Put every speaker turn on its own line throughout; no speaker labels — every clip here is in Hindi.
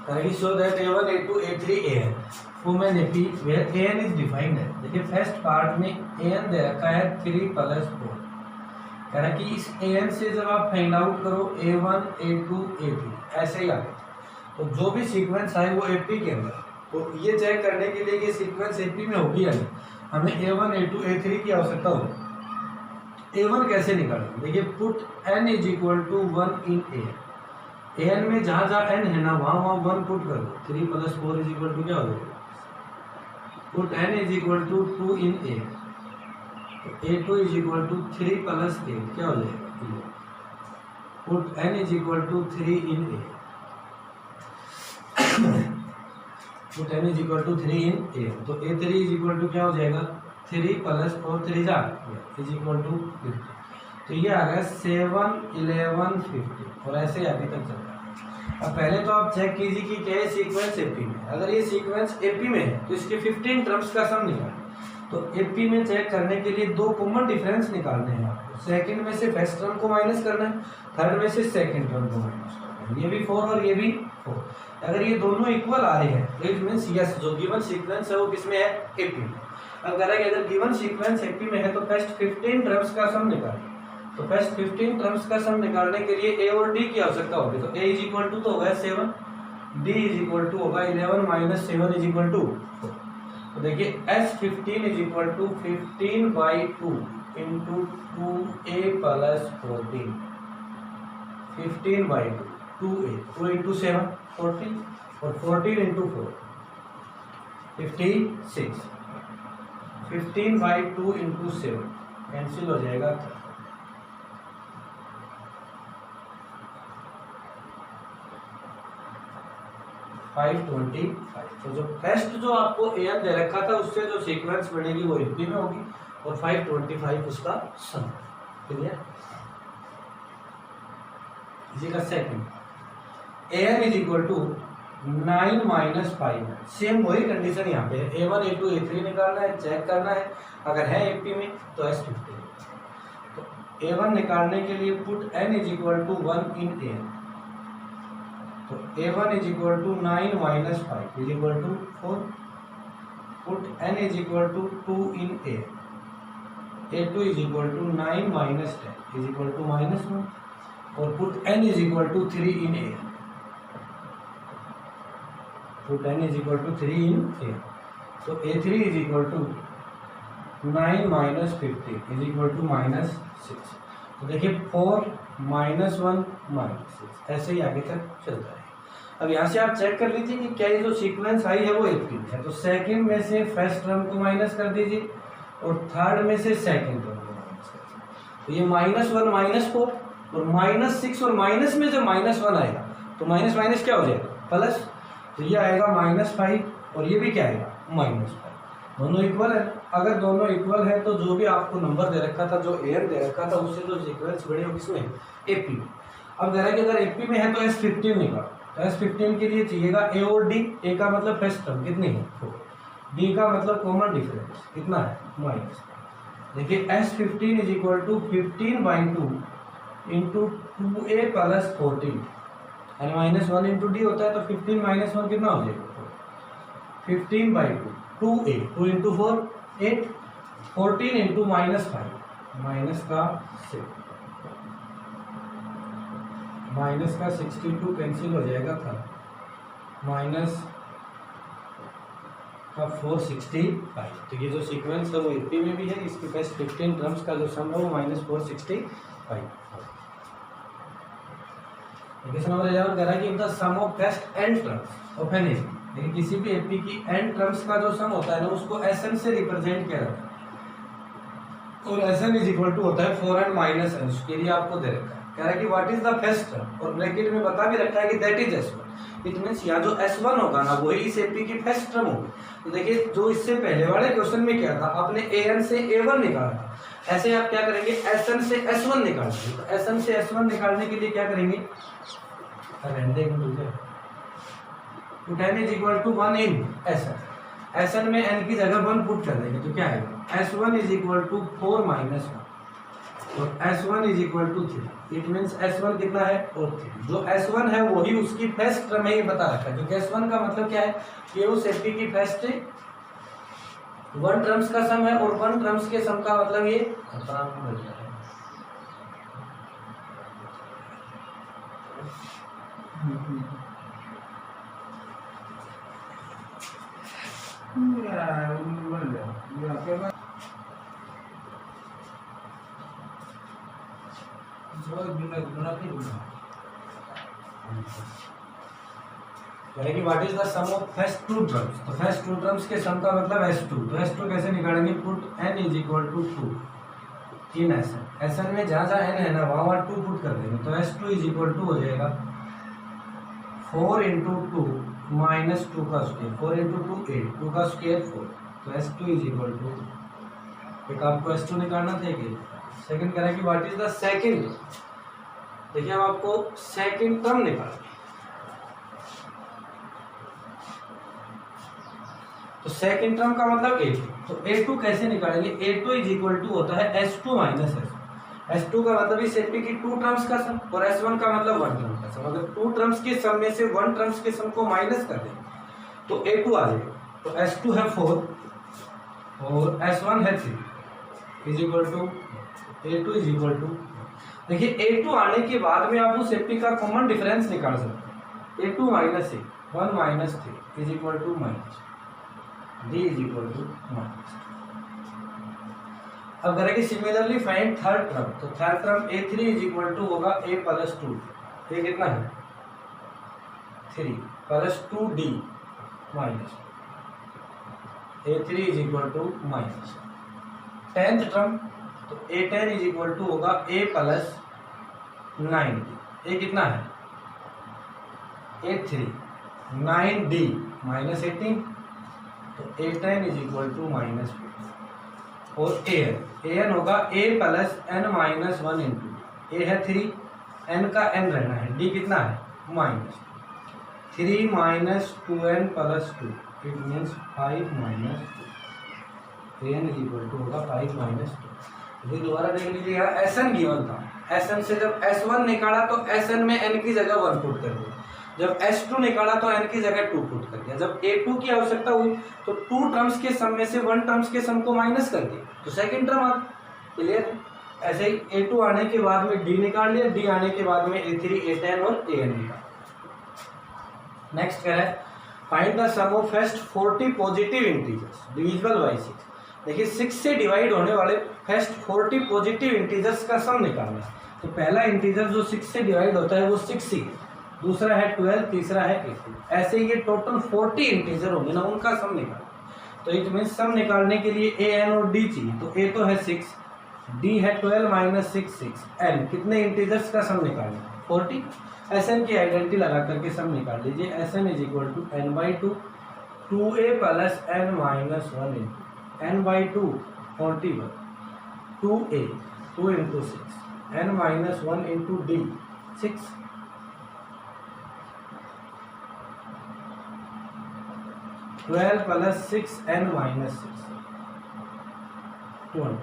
करेंगे so that A1 A2 A3 AN women AP where AN is defined है। देखिए फर्स्ट पार्ट में AN दे रखा है 3 + 4। कह रहा है कि इस AN से जब आप फाइंड आउट करो A1 A2 A3 ऐसे ही आगे तो जो भी सीक्वेंस आए वो AP के अंदर, तो ये चेक करने के लिए कि सीक्वेंस AP में होगी या नहीं, हमें A1 A2 A3 की आवश्यकता होगी। A1 कैसे निकालेंगे? देखिए पुट n = 1 इन AN में जहाँ जहाँ n है ना वहाँ 1 पुट कर दो। 3 + 4 = क्या हो जाएगा? पुट n = 2 इन A, तो A2 = 3 + 8 क्या हो जाएगा? Put n = 3 in A, put n = 3 in A, तो A3 = क्या हो जाएगा? 3 + 4 3 = 50। तो ये आ गया 7 11 50 और ऐसे आगे तक चल रहा है। अब पहले तो आप चेक कीजिए कि क्या ये सीक्वेंस एपी में है। अगर ये सीक्वेंस एपी में है तो इसके 15 टर्म्स का सम निकालें। तो एपी में चेक करने के लिए दो कॉमन डिफरेंस निकालने हैं आपको। सेकंड में से फर्स्ट टर्म को माइनस करना है, थर्ड में से सेकंड टर्म को माइनस करना है। ये भी 4 और ये भी 4। अगर ये दोनों इक्वल आ रहे हैं तो इट मींस यस जो गिवन सीक्वेंस है वो किसमें है? एपी में। अब कह रहा है कि अगर गिवन सीक्वेंस एपी में है तो फर्स्ट 15 टर्म्स का सम निकालें। तो फर्स्ट 15 टर्म्स का सम निकालने के लिए ए और डी की आवश्यकता होगी। तो ए = तो होगा 7, डी = होगा 11 - 7 = 4। तो देखिए S15 = 15/2 × 2A + 14, 15/2 2A 2 × 7 14 और 14 × 4 56, 15/2 × 7 कैंसिल हो जाएगा 525। तो जो फर्स्ट जो आपको AN दे रखा था उससे जो सीक्वेंस बनेगी वो एपी में होगी और 525 उसका सम। क्लियर? इसी का सेकंड AN = 9 - 5। सेम वही कंडीशन यहाँ पे है। A1 A2 A3 निकालना है, चेक करना है। अगर है एपी में तो S15। तो A1 निकालने के लिए पुट n = 1 इन AN। तो A1 = 9 - 5 = 4। Put n = 2 in A। A2 = 9 - 10 = -1 और put n = 3 in A। Put n = 3 in A। तो A3 = 9 - 50 = -6। तो देखिए 4 - 1 -6 ऐसे ही आगे तक चलता है। अब यहाँ से आप चेक कर लीजिए कि क्या ये जो सीक्वेंस आई है वो एपी है। तो सेकंड में से फर्स्ट टर्म को माइनस कर दीजिए और थर्ड में से सेकंड टर्म को माइनस कर दीजिए। तो ये -1 -4 और -6 और माइनस में जब -1 आएगा तो माइनस माइनस क्या हो जाएगा? प्लस। तो ये आएगा -5 और ये भी क्या आएगा? -5। दोनों इक्वल है। अगर दोनों इक्वल है तो जो भी आपको नंबर दे रखा था, जो AN दे रखा था, उससे जो सीक्वेंस बने हो किसमें? एपी में। अब कह रहा है कि अगर एपी में है तो S15 निकालो। तो S15 के लिए चाहिएगा A और D। A का मतलब फर्स्ट टर्म कितनी है? 4। D का मतलब कॉमन डिफरेंस कितना है? -। देखिए S15 = 15/2 × 2A + 14 यानी -1 × D होता है। तो 15 - 1 कितना हो जाएगा? 15/2 2A 2 × 4 8 14 × -62 कैंसिल हो जाएगा था -465। तो ये जो सीक्वेंस है वो एपी में भी है। इसके पास 15 टर्म्स का जो सम है वो -465। क्वेश्चन नंबर 11 कह रहा है कि the sum of first n terms of an AP. लेकिन किसी भी एपी की n टर्म्स का जो सम होता है ना उसको Sn से रिप्रेजेंट किया जाता है और Sn = होता है 4n - n। उसके लिए आपको दे रखा है। कह रहा है कि what is the first term और ब्रैकेट में बता भी रखा है कि that is S1। It means यहाँ जो S1 होगा ना वही इस एपी की फर्स्ट टर्म होगी। तो देखिए जो इससे पहले वाले क्वेश्चन में क्या था, आपने AN से A1 निकाला था, ऐसे आप क्या करेंगे? Sn से S1 निकालेंगे। तो Sn से S1 निकालने के लिए क्या करेंगे? पुट n = 1 इन Sn। Sn में n की जगह 1 पुट कर देंगे तो क्या आएगा? S1 = 4 - 1 और S1 is equal to 3। It means S1 कितना है और 3। जो S1 है वही उसकी फर्स्ट टर्म है, ये बता रखा है, क्योंकि S1 का मतलब क्या है कि उस एपी की फर्स्ट 1 टर्म्स का सम है, और 1 टर्म्स के सम का मतलब ये कि what is the sum of first 2 terms. तो फर्स्ट 2 टर्म्स के सम का मतलब S2। तो S2 कैसे निकालेंगे? Put n is equal to 2 in Sn। Sn में जहाँ जहाँ n है ना वहाँ वहाँ 2 पुट कर देंगे, तो S2 इज इक्वल टू हो जाएगा 4 इंटू 2 माइनस 2 का स्क्वायर, 4 इंटू 2 8, 2 का स्क्वायर 4। तो S2 इज इक्वल टू, एक आपको S2 निकालना था कि सेकंड कह रहा है कि व्हाट इज द सेकंड। देखिए अब आपको सेकंड टर्म निकालना, तो सेकंड टर्म का मतलब A2। तो A2 कैसे निकालेंगे? A2 इज इक्वल टू होता है S2 माइनस S1। S2 का मतलब इस एपी की 2 टर्म्स का सम, और S1 का मतलब 1 टर्म का सम। अगर 2 टर्म्स के सम में से 1 टर्म्स के सम को माइनस कर दें तो A2 आ जाएगा। तो S2 है 4 और S1 है 3 is equal to A2 is equal to, देखिए A2 आने के बाद में आप उस एपी का कॉमन डिफरेंस निकाल सकते हैं। A2 minus 1 minus 3 is equal to minus D is equal to minus. अब करेंगे सिमिलरली फाइंड थर्ड टर्म। तो third term A3 is equal to होगा A प्लस 2, ये कितना है 3 plus 2D minus A3 is equal to minus. 10th term तो A10 इज इक्वल टू होगा A प्लस 9D, ये कितना है A3 9D माइनस 18, तो A10 is equal to minus 5। और an होगा A plus n minus 1 into, A है 3, n का n रहना है, D कितना है minus 3 minus 2n plus 2, it means 5 minus 2। an is equal to होगा 5 माइनस 2। ये दोबारा देख लीजिए, यहाँ Sn गिवन था, Sn से जब S1 निकाला तो Sn में n की जगह 1 पुट कर दिया, जब S2 निकाला तो n की जगह 2 पुट कर दिया, जब A2 की आवश्यकता हुई तो 2 टर्म्स के सम में से 1 टर्म्स के सम को माइनस कर दिया, तो सेकंड टर्म आ क्लियर। ऐसे ही A2 आने के बाद में D निकाल लिया, D आने के बाद में A3 A10 और an निकाल। नेक्स्ट क्या है, find the sum of first 40 positive integers divisible by 6। देखिए 6 से डिवाइड होने वाले फर्स्ट 40 पॉजिटिव इंटीजर्स का सम निकालना है। तो पहला इंटीजर जो 6 से डिवाइड होता है वो 6 ही, दूसरा है 12, तीसरा है 18। ऐसे ये टोटल 40 इंटीजर होंगे ना, उनका सम निकालना। तो इट मीन्स सम निकालने के लिए A n और D चाहिए। तो A तो है 6, D है 12 माइनस 6 6, n कितने इंटीजर्स का सम निकालना है 40। Sn की आइडेंटिटी लगा करके सम निकाल लीजिए। Sn is equal to n by 2 2a plus n minus 1 into n by 2 41 2a 2 into 6 n minus 1 into D 6 12 plus 6n minus 6 20,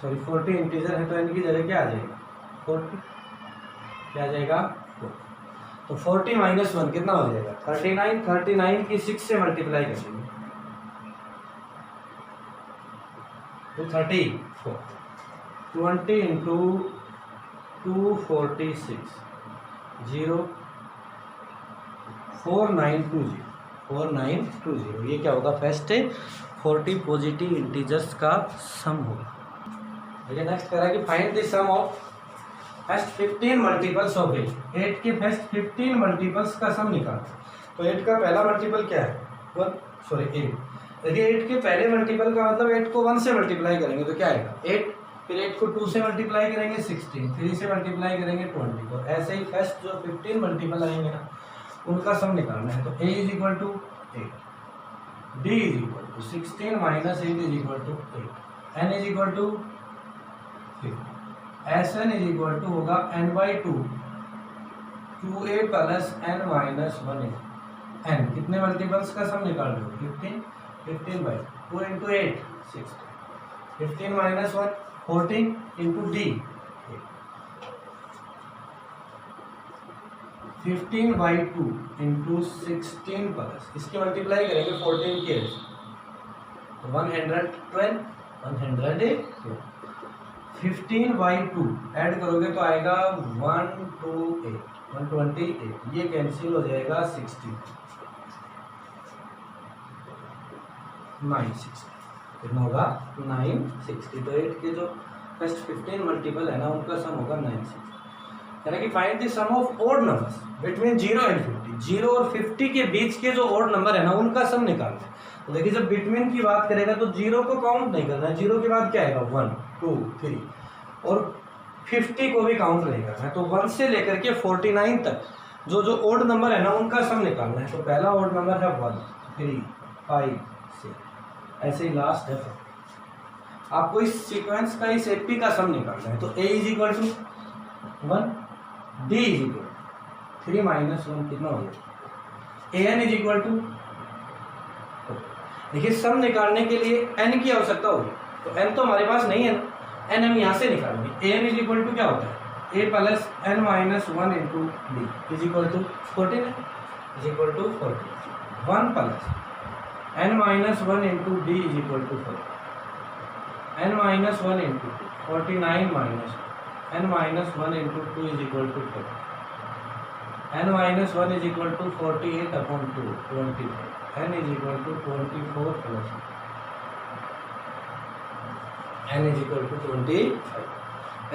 sorry 40 integer है तो n की जगह क्या आ जाएगा 40, क्या आ जाएगा 40। तो 40 माइनस 1 कितना हो जाएगा 39, 39 की 6 से मल्टीप्लाई कर देंगे तो 34, 20 इंटू 246 0 4920 4920, ये क्या होगा फर्स्ट 40 पॉजिटिव इंटीजर्स का सम होगा। देखिए नेक्स्ट कह रहा है कि find the sum of first 15 multiples of 8 के फर्स्ट 15 मल्टीपल्स का सम निकाल। तो 8 का पहला मल्टीपल क्या है 8। देखिए 8 के पहले मल्टीपल का मतलब 8 को 1 से मल्टीप्लाई करेंगे तो क्या आएगा 8, फिर 8 को 2 से मल्टीप्लाई करेंगे 16, 3 से मल्टीप्लाई करेंगे 20। और ऐसे ही फर्स्ट जो 15 मल्टीपल आएंगे ना उनका सम निकालना है। तो a is equal to 8, d is equal to 16 minus 8 is equal to 8, n is equal to 50, Sn is equal to होगा n by 2 2a plus n minus 1 n कितने मल्टीपल्स का सम निकाल रहे हो 15 by 2 into 8 16, 15 minus 1 14 into D 15/2 into 16 plus इसके मल्टीप्लाई करेंगे 14 के 112 108 15/2 ऐड करोगे तो आएगा 128 ये कैंसिल हो जाएगा 60 960 कितना होगा 960। तो 8 के जो फर्स्ट 15 मल्टीपल है ना उनका सम होगा 960। यानी कि find the sum of odd numbers between 0 and 50। 0 और 50 के बीच के जो ओड नंबर है ना उनका सम निकालना है। तो देखिए जब बिटवीन की बात करेगा तो 0 को काउंट नहीं करना है, 0 के बाद क्या आएगा 1 2 3 और 50 को भी काउंट नहीं करना है। तो 1 से लेकर के 49 तक जो जो ओड नंबर है ना उनका सम निकालना है। तो पहला ओड नंबर है 1 3 5 6 ऐसे ही लास्ट है 4। आपको इस सीक्वेंस का इस एपी का सम निकालना है। तो a is equal to 1 d is equal 3 minus 1 कितना हो गया an इज इक्वल टू देखिए सम निकालने के लिए n की आवश्यकता होगी। तो n तो हमारे पास नहीं है ना, n हम यहाँ से निकालेंगे। an इज इक्वल टू क्या होता है a plus n minus 1 into D is equal to 14 है is equal to 14 1 plus n minus 1 into D is equal to 4 n minus 1 into 49 minus n minus 1 into 2 is equal to 4 n minus 1 is equal to 48 upon 2 24 n is equal to 24 plus n is equal to 25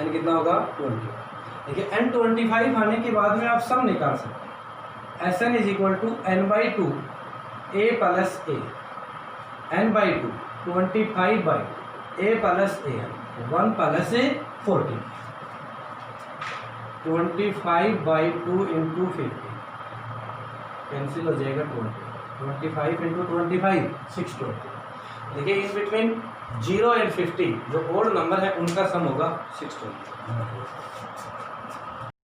n कितना होगा 20। देखिए n 25 आने के बाद में आप सम निकाल सकते हैं। Sn is equal to n/2 a plus a n/2 25/a plus a 1 plus a 40 25/2 into 50 cancel हो जाएगा 25 इंटू 25 620। देखिए इन बिटवीन 0 एंड 50 जो ओड नंबर है उनका सम होगा 620।